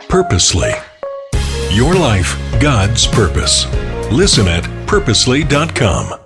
Purposely. Your life, God's purpose. Listen at purposely.com.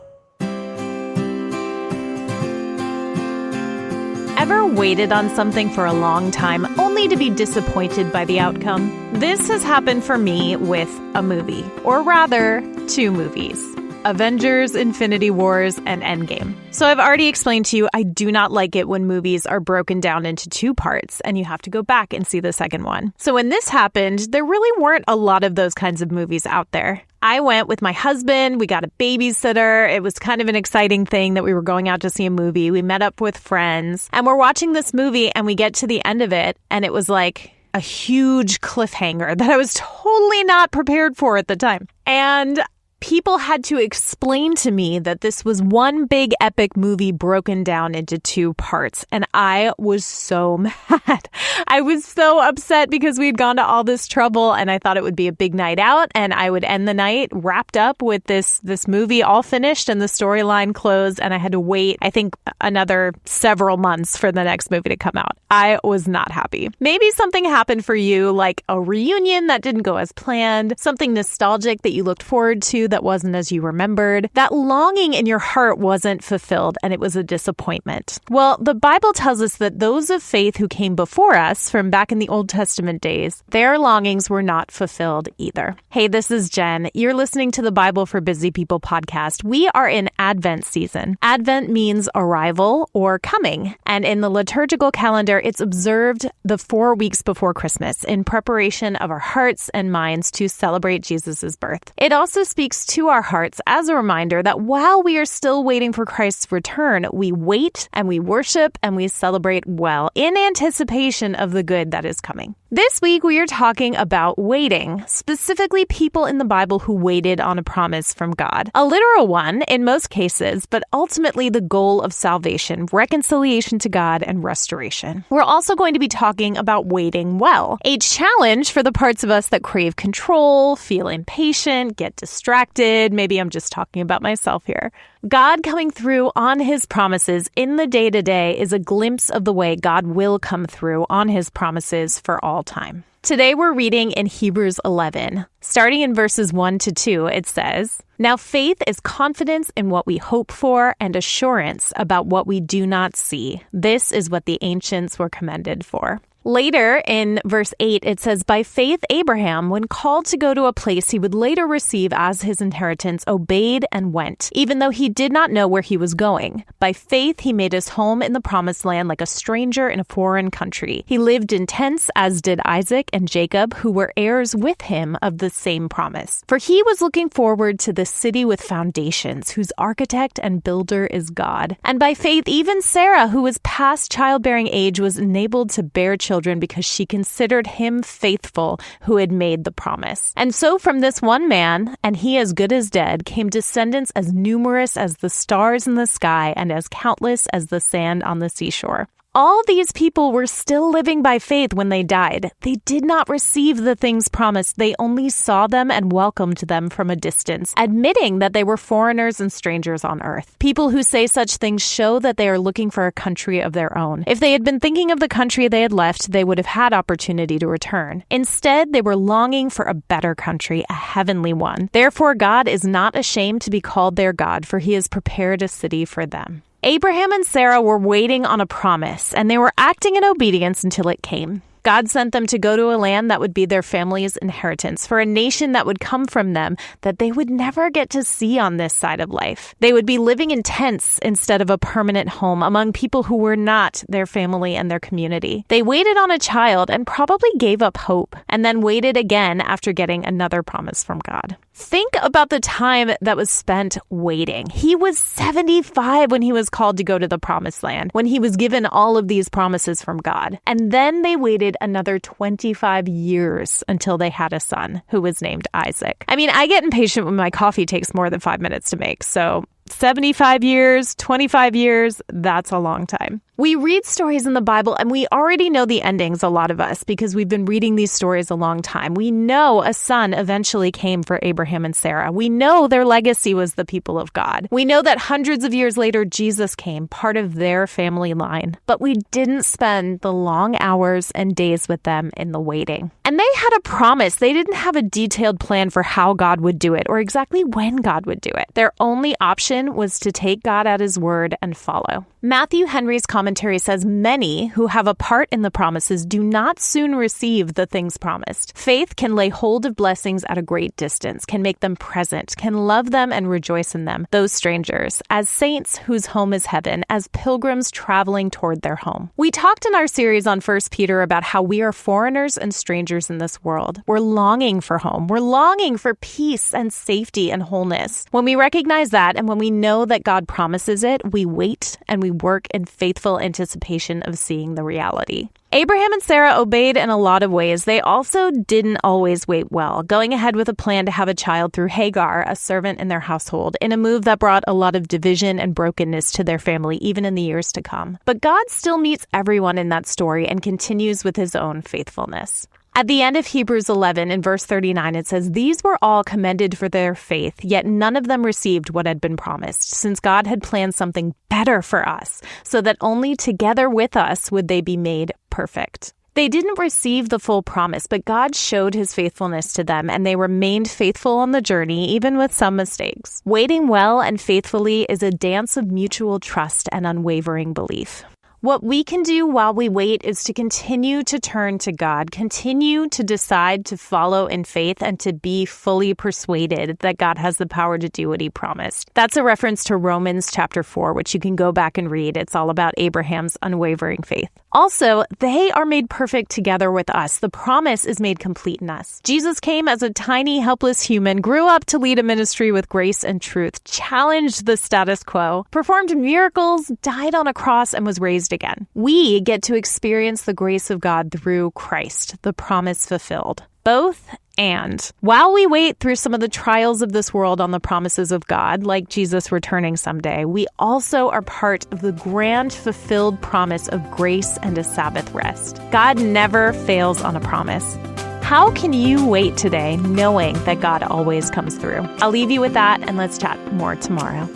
Ever waited on something for a long time only to be disappointed by the outcome? This has happened for me with a movie, or rather, two movies. Avengers, Infinity Wars, and Endgame. So I've already explained to you, I do not like it when movies are broken down into two parts and you have to go back and see the second one. So when this happened, there really weren't a lot of those kinds of movies out there. I went with my husband, we got a babysitter. It was kind of an exciting thing that we were going out to see a movie. We met up with friends and we're watching this movie and we get to the end of it and it was like a huge cliffhanger that I was totally not prepared for at the time. And people had to explain to me that this was one big epic movie broken down into two parts. And I was so mad. I was so upset because we'd gone to all this trouble and I thought it would be a big night out and I would end the night wrapped up with this movie all finished and the storyline closed. And I had to wait, I think, another several months for the next movie to come out. I was not happy. Maybe something happened for you, like a reunion that didn't go as planned, something nostalgic that you looked forward to that wasn't as you remembered. That longing in your heart wasn't fulfilled and it was a disappointment. Well, the Bible tells us that those of faith who came before us from back in the Old Testament days, their longings were not fulfilled either. Hey, this is Jen. You're listening to the Bible for Busy People podcast. We are in Advent season. Advent means arrival or coming. And in the liturgical calendar, it's observed the 4 weeks before Christmas in preparation of our hearts and minds to celebrate Jesus' birth. It also speaks to our hearts as a reminder that while we are still waiting for Christ's return, we wait and we worship and we celebrate well in anticipation of the good that is coming. This week, we are talking about waiting, specifically people in the Bible who waited on a promise from God. A literal one in most cases, but ultimately the goal of salvation, reconciliation to God, and restoration. We're also going to be talking about waiting well, a challenge for the parts of us that crave control, feel impatient, get distracted. Maybe I'm just talking about myself here. God coming through on his promises in the day-to-day is a glimpse of the way God will come through on his promises for all time. Today we're reading in Hebrews 11. Starting in verses 1 to 2, it says, "Now faith is confidence in what we hope for and assurance about what we do not see. This is what the ancients were commended for." Later in verse 8, it says, "By faith, Abraham, when called to go to a place he would later receive as his inheritance, obeyed and went, even though he did not know where he was going. By faith, he made his home in the promised land like a stranger in a foreign country. He lived in tents, as did Isaac and Jacob, who were heirs with him of the same promise. For he was looking forward to the city with foundations, whose architect and builder is God. And by faith, even Sarah, who was past childbearing age, was enabled to bear children because she considered him faithful who had made the promise. And so from this one man, and he as good as dead, came descendants as numerous as the stars in the sky and as countless as the sand on the seashore." All these people were still living by faith when they died. They did not receive the things promised. They only saw them and welcomed them from a distance, admitting that they were foreigners and strangers on earth. People who say such things show that they are looking for a country of their own. If they had been thinking of the country they had left, they would have had opportunity to return. Instead, they were longing for a better country, a heavenly one. Therefore, God is not ashamed to be called their God, for he has prepared a city for them. Abraham and Sarah were waiting on a promise, and they were acting in obedience until it came. God sent them to go to a land that would be their family's inheritance, for a nation that would come from them that they would never get to see on this side of life. They would be living in tents instead of a permanent home among people who were not their family and their community. They waited on a child and probably gave up hope, and then waited again after getting another promise from God. Think about the time that was spent waiting. He was 75 when he was called to go to the promised land, when he was given all of these promises from God. And then they waited another 25 years until they had a son who was named Isaac. I mean, I get impatient when my coffee takes more than 5 minutes to make, so 75 years, 25 years, that's a long time. We read stories in the Bible and we already know the endings, a lot of us, because we've been reading these stories a long time. We know a son eventually came for Abraham and Sarah. We know their legacy was the people of God. We know that hundreds of years later, Jesus came, part of their family line. But we didn't spend the long hours and days with them in the waiting. And they had a promise. They didn't have a detailed plan for how God would do it or exactly when God would do it. Their only option was to take God at his word and follow. Matthew Henry's commentary says many who have a part in the promises do not soon receive the things promised. Faith can lay hold of blessings at a great distance, can make them present, can love them and rejoice in them, those strangers, as saints whose home is heaven, as pilgrims traveling toward their home. We talked in our series on 1 Peter about how we are foreigners and strangers in this world. We're longing for home. We're longing for peace and safety and wholeness. When we recognize that and when we know that God promises it, we wait and we work in faithful anticipation of seeing the reality. Abraham and Sarah obeyed in a lot of ways. They also didn't always wait well, going ahead with a plan to have a child through Hagar, a servant in their household, in a move that brought a lot of division and brokenness to their family, even in the years to come. But God still meets everyone in that story and continues with his own faithfulness. At the end of Hebrews 11, in verse 39, it says, "These were all commended for their faith, yet none of them received what had been promised, since God had planned something better for us, so that only together with us would they be made perfect." They didn't receive the full promise, but God showed his faithfulness to them, and they remained faithful on the journey, even with some mistakes. Waiting well and faithfully is a dance of mutual trust and unwavering belief. What we can do while we wait is to continue to turn to God, continue to decide to follow in faith and to be fully persuaded that God has the power to do what he promised. That's a reference to Romans chapter 4, which you can go back and read. It's all about Abraham's unwavering faith. Also, they are made perfect together with us. The promise is made complete in us. Jesus came as a tiny, helpless human, grew up to lead a ministry with grace and truth, challenged the status quo, performed miracles, died on a cross, and was raised again. We get to experience the grace of God through Christ, the promise fulfilled. Both and. While we wait through some of the trials of this world on the promises of God, like Jesus returning someday, we also are part of the grand fulfilled promise of grace and a Sabbath rest. God never fails on a promise. How can you wait today knowing that God always comes through? I'll leave you with that, and let's chat more tomorrow.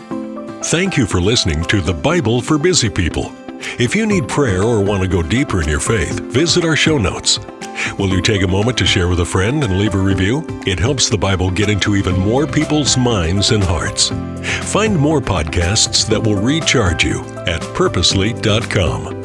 Thank you for listening to The Bible for Busy People. If you need prayer or want to go deeper in your faith, visit our show notes. Will you take a moment to share with a friend and leave a review? It helps the Bible get into even more people's minds and hearts. Find more podcasts that will recharge you at purposely.com.